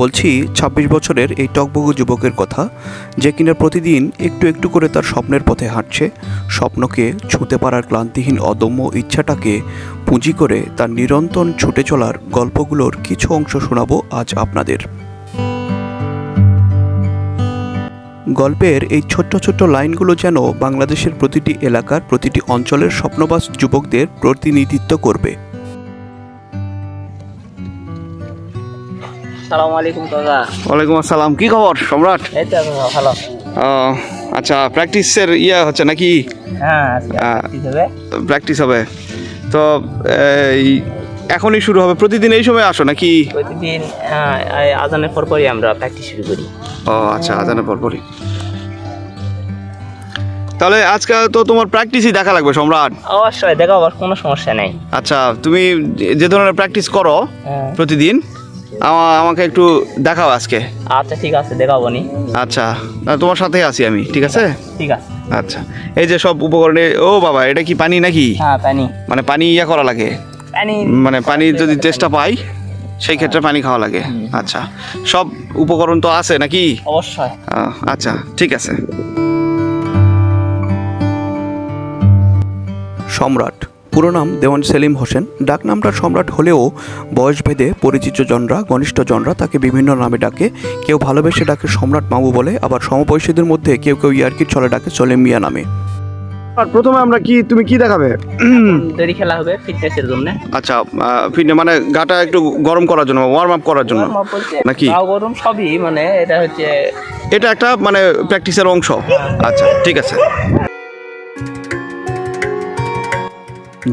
বলছি ২৬ বছরের এই টকবগ যুবকের কথা, যে কিনা প্রতিদিন একটু একটু করে তার স্বপ্নের পথে হাঁটছে। স্বপ্নকে ছুঁতে পারার ক্লান্তিহীন অদম্য ইচ্ছাটাকে পুঁজি করে তার নিরন্তর ছুটে চলার গল্পগুলোর কিছু অংশ শোনাবো আজ আপনাদের। গল্পের এই ছোট্ট ছোট্ট লাইনগুলো যেন বাংলাদেশের প্রতিটি এলাকার প্রতিটি অঞ্চলের স্বপ্নবাস যুবকদের প্রতিনিধিত্ব করবে। আসসালামু আলাইকুম কাকা। ওয়ালাইকুম আসসালাম। কি খবর সম্রাট? এই তো ভালো। আচ্ছা, প্র্যাকটিসের হচ্ছে নাকি? হ্যাঁ, প্র্যাকটিস হবে তো এখনই শুরু হবে? প্রতিদিন এই সময় আসো নাকি? প্রতিদিন আজানের পরপরই আমরা প্র্যাকটিস শুরু করি। ও আচ্ছা, আজানের পরপরই। তাহলে আজকে তো তোমার প্র্যাকটিসই দেখা লাগবে সম্রাট। অবশ্যই দেখাবো, কোনো সমস্যা নেই। আচ্ছা, তুমি যে ধরনের প্র্যাকটিস করো প্রতিদিন আমাকে একটু দেখাও আজকে। আচ্ছা ঠিক আছে, দেখাবো নি। আচ্ছা, তোমার সাথে আছি আমি, ঠিক আছে? ঠিক আছে। আচ্ছা, এই যে সব উপকরণে, ও বাবা, এটা কি পানি নাকি? হ্যাঁ, পানি। মানে পানি করা লাগে, মানে পানি যদি চেষ্টা পাই সেই ক্ষেত্রে পানি খাওয়া লাগে। আচ্ছা, সব উপকরণ তো আছে নাকি? অবশ্যই। আচ্ছা ঠিক আছে। সম্রাট, পুরো নাম দেওয়ান সেলিম হোসেন। ডাকনামটা সম্রাট হলেও বয়সভেদে পরিচিতজনরা, ঘনিষ্ঠজনরা তাকে বিভিন্ন নামে ডাকে। কেউ ভালোবেসে ডাকে সম্রাট মামু বলে, আবার সমবয়সীদের মধ্যে কেউ কেউ ইয়ার্কির ছলে ডাকে চলে মিয়া নামে। আর প্রথমে আমরা তুমি কি দেখাবে? দড়ি খেলা হবে ফিটনেসের জন্য। আচ্ছা, মানে গাটা একটু গরম করার জন্য, ওয়ার্ম আপ করার জন্য নাকি? গরম সবই, মানে এটা একটা মানে প্র্যাকটিসের অংশ। আচ্ছা ঠিক আছে।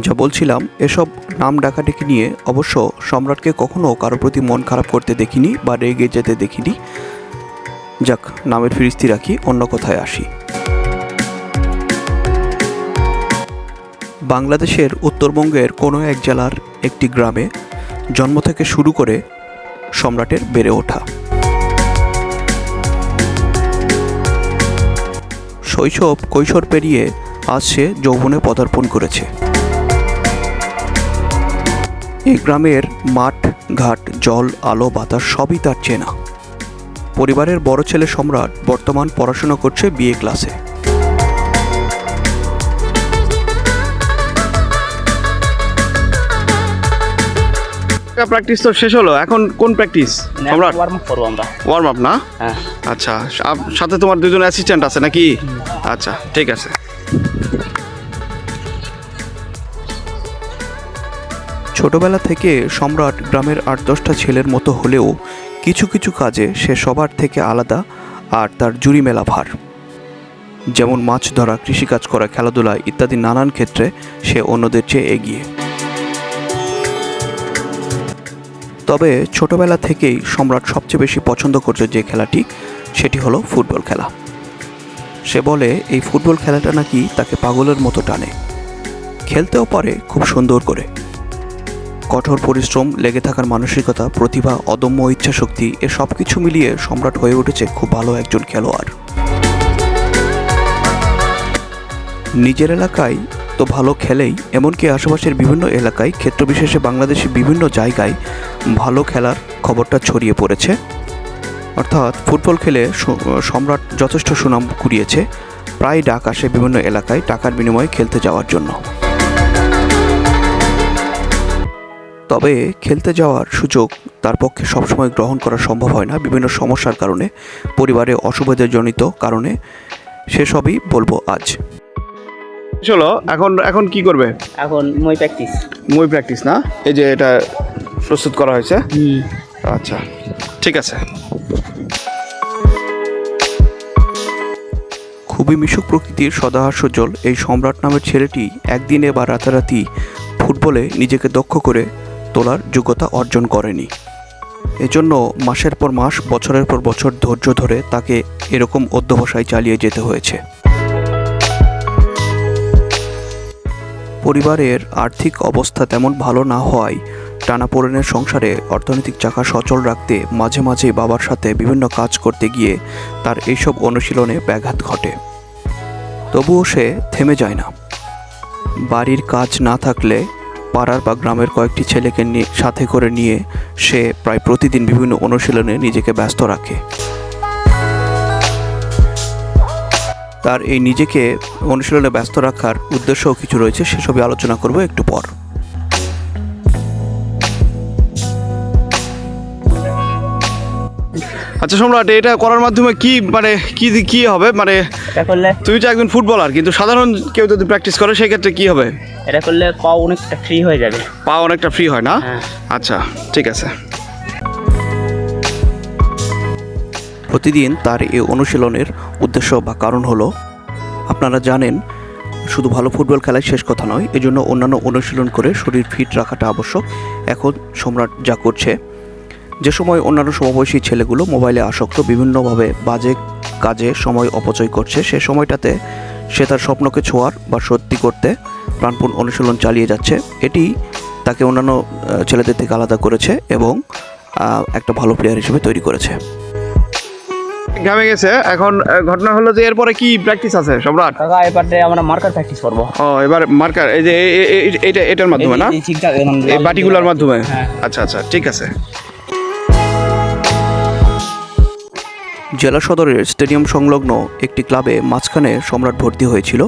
যা বলছিলাম, এসব নাম ডাকাডাকি নিয়ে অবশ্য সম্রাটকে কখনো কারোর প্রতি মন খারাপ করতে দেখিনি বা রেগে যেতে দেখিনি। যাক, নামের ফিরিস্তি রাখি, অন্য কথায় আসি। বাংলাদেশের উত্তরবঙ্গের কোনো এক জেলার একটি গ্রামে জন্ম থেকে শুরু করে সম্রাটের বেড়ে ওঠা। শৈশব কৈশোর পেরিয়ে আজ সে যৌবনে পদার্পণ করেছে। এই গ্রামের মাঠ ঘাট, জল, আলো, বাতাস সবই তার চেনা। পরিবারের বড় ছেলে সম্রাট বর্তমান পড়াশোনা করছে বিএ ক্লাসে। প্র্যাকটিস তো শেষ হলো, এখন কোন প্র্যাকটিস সম্রাট? ওয়ার্ম আপ করব আমরা। ওয়ার্ম আপ না? হ্যাঁ। আচ্ছা, সাথে তোমার দুজন অ্যাসিস্ট্যান্ট আছে নাকি? আচ্ছা ঠিক আছে। ছোটবেলা থেকে সম্রাট গ্রামের ৮-১০টা ছেলের মতো হলেও কিছু কিছু কাজে সে সবার থেকে আলাদা, আর তার জুড়ি মেলা ভার। যেমন মাছ ধরা, কৃষিকাজ করা, খেলাধুলা ইত্যাদি নানান ক্ষেত্রে সে অন্যদের চেয়ে এগিয়ে। তবে ছোটবেলা থেকেই সম্রাট সবচেয়ে বেশি পছন্দ করছে যে খেলাটি, সেটি হলো ফুটবল খেলা। সে বলে এই ফুটবল খেলাটা নাকি তাকে পাগলের মতো টানে। খেলতেও পারে খুব সুন্দর করে। কঠোর পরিশ্রম, লেগে থাকার মানসিকতা, প্রতিভা, অদম্য ইচ্ছাশক্তি, এ সব কিছু মিলিয়ে সম্রাট হয়ে উঠেছে খুব ভালো একজন খেলোয়াড়। নিজের এলাকায় তো ভালো খেলেই, এমনকি আশেপাশের বিভিন্ন এলাকায়, ক্ষেত্রবিশেষে বাংলাদেশের বিভিন্ন জায়গায় ভালো খেলার খবরটা ছড়িয়ে পড়েছে। অর্থাৎ ফুটবল খেলে সম্রাট যথেষ্ট সুনাম কুড়িয়েছে। প্রায় ডাক আসে বিভিন্ন এলাকায় টাকার বিনিময়ে খেলতে যাওয়ার জন্য। তবে খেলতে যাওয়ার সুযোগ তার পক্ষে সবসময় গ্রহণ করা সম্ভব হয় না, বিভিন্ন সমস্যার কারণে, পরিবারে অসুবিধাজনিত কারণে। সেসবই বলবো আজ। চলো, এখন কি করবে? এখন মই প্র্যাকটিস না? এই যে এটা প্রস্তুত করা হয়েছে। আচ্ছা ঠিক আছে। খুবই মিশুক প্রকৃতির, সদাহাস্যজ্জ্বল এই সম্রাট নামের ছেলেটি একদিনে বা রাতারাতি ফুটবলে নিজেকে দক্ষ করে তোলার যোগ্যতা অর্জন করেনি। এজন্য মাসের পর মাস, বছরের পর বছর ধৈর্য ধরে তাকে এরকম অধ্যবসায় চালিয়ে যেতে হয়েছে। পরিবারের আর্থিক অবস্থা তেমন ভালো না হওয়ায় টানাপোড়েনের সংসারে অর্থনৈতিক চাকা সচল রাখতে মাঝে মাঝে বাবার সাথে বিভিন্ন কাজ করতে গিয়ে তার এইসব অনুশীলনে ব্যাঘাত ঘটে। তবুও সে থেমে যায় না। বাড়ির কাজ না থাকলে পাড়ার বা গ্রামের কয়েকটি ছেলেকে সাথে করে নিয়ে সে প্রায় প্রতিদিন বিভিন্ন অনুশীলনে নিজেকে ব্যস্ত রাখে। তার এই নিজেকে অনুশীলনে ব্যস্ত রাখার উদ্দেশ্যও কিছু রয়েছে, সেসবই আলোচনা করব একটু পর। আচ্ছা সম্রাট, এটা করার মাধ্যমে কি মানে কি হবে মানে এটা করলে তুই তো একজন ফুটবলার, কিন্তু সাধারণ কেউ যদি প্র্যাকটিস করে সেই ক্ষেত্রে কি হবে? এটা করলে পা অনেকটা ফ্রি হয়ে যাবে। পা অনেকটা ফ্রি হয় না? হ্যাঁ। আচ্ছা ঠিক আছে। প্রতিদিন তার এই অনুশীলনের উদ্দেশ্য বা কারণ হলো, আপনারা জানেন শুধু ভালো ফুটবল খেলাই শেষ কথা নয়, এজন্য অন্যান্য অনুশীলন করে শরীর ফিট রাখাটা আবশ্যক। এখন সম্রাট যা করছে, যে সময় অন্যান্য সমবয়সী ছেলেগুলো মোবাইলে আসক্ত, বিভিন্নভাবে বাজে কাজে সময় অপচয় করছে, সে সময়টাতে সে তার স্বপ্নকে ছোঁয়ার বা সত্যি করতে প্রাণপণ অনুশীলন চালিয়ে যাচ্ছে। এটি তাকে অন্যান্য ছেলেদের থেকে আলাদা করেছে এবং একটা ভালো প্লেয়ার হিসেবে তৈরি করেছে। ঘামে গেছে। এখন ঘটনা হলো যে এরপরে কি প্র্যাকটিস আছে সম্রাট? কাকা এবারে আমরা মার্কার প্র্যাকটিস করব। ও এবার মার্কার, এই যে এটার মাধ্যমে না, এই বাটিগুলোর মাধ্যমে? আচ্ছা আচ্ছা ঠিক আছে। জেলা সদরের স্টেডিয়াম সংলগ্ন একটি ক্লাবে মাঝখানে সম্রাট ভর্তি হয়েছিল।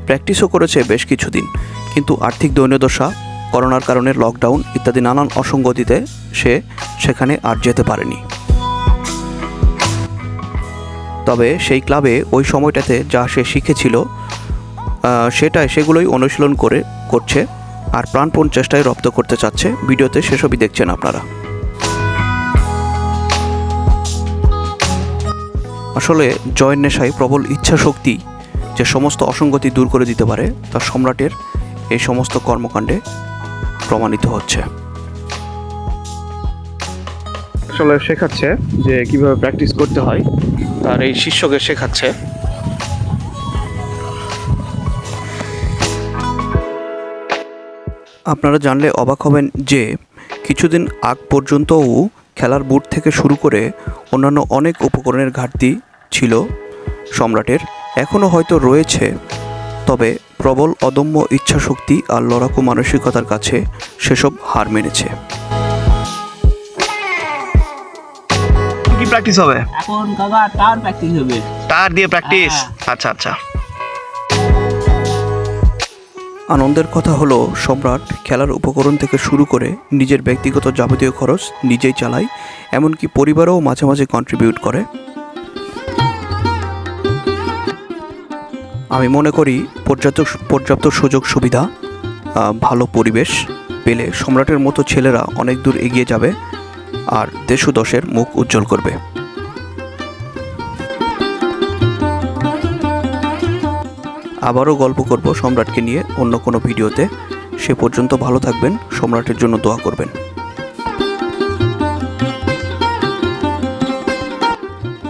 প্র্যাকটিসও করেছে বেশ কিছুদিন, কিন্তু আর্থিক দৈন্যদশা, করোনার কারণে লকডাউন ইত্যাদি নানান অসঙ্গতিতে সে সেখানে আর যেতে পারেনি। তবে সেই ক্লাবে ওই সময়টাতে যা সে শিখেছিল সেগুলোই অনুশীলন করছে আর প্রাণপণ চেষ্টায় রপ্ত করতে চাচ্ছে। ভিডিওতে সেসবই দেখছেন আপনারা। আসলে জয়ের নেশায় প্রবল ইচ্ছা শক্তি যে সমস্ত অসঙ্গতি দূর করে দিতে পারে, তা সম্রাটের এই সমস্ত কর্মকাণ্ডে প্রমাণিত হচ্ছে। আসলে শেখাচ্ছে যে কিভাবে প্র্যাকটিস করতে হয়, তার এই শিষ্যকে শেখাচ্ছে। আপনারা জানলে অবাক হবেন যে কিছুদিন আগ পর্যন্তও খেলার বুট থেকে শুরু করে অন্যান্য অনেক উপকরণের ঘাটতি ছিল সম্রাটের, এখনও হয়তো রয়েছে। তবে প্রবল অদম্য ইচ্ছাশক্তি আর লড়াকু মানসিকতার কাছে সেসব হার মেনেছে। কি প্র্যাকটিস হবে এখন কাকা? টার প্র্যাকটিস হবে। টার দিয়ে প্র্যাকটিস? আচ্ছা আচ্ছা। আনন্দের কথা হলো, সম্রাট খেলার উপকরণ থেকে শুরু করে নিজের ব্যক্তিগত যাবতীয় খরচ নিজেই চালায়, এমনকি পরিবারও মাঝে মাঝে কন্ট্রিবিউট করে। আমি মনে করি পর্যাপ্ত সুযোগ সুবিধা, ভালো পরিবেশ পেলে সম্রাটের মতো ছেলেরা অনেক দূর এগিয়ে যাবে আর দেশ ও দশের মুখ উজ্জ্বল করবে। আবারও গল্প করব সম্রাটকে নিয়ে অন্য কোনো ভিডিওতে। সে পর্যন্ত ভালো থাকবেন, সম্রাটের জন্য দোয়া করবেন।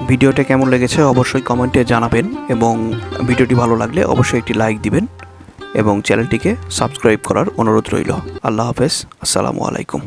ভিডিওটা কেমন লেগেছে অবশ্যই কমেন্টে জানাবেন, এবং ভিডিওটি ভালো লাগলে অবশ্যই একটি লাইক দিবেন এবং চ্যানেলটিকে সাবস্ক্রাইব করার অনুরোধ রইল। আল্লাহ হাফেজ, আসসালামু আলাইকুম।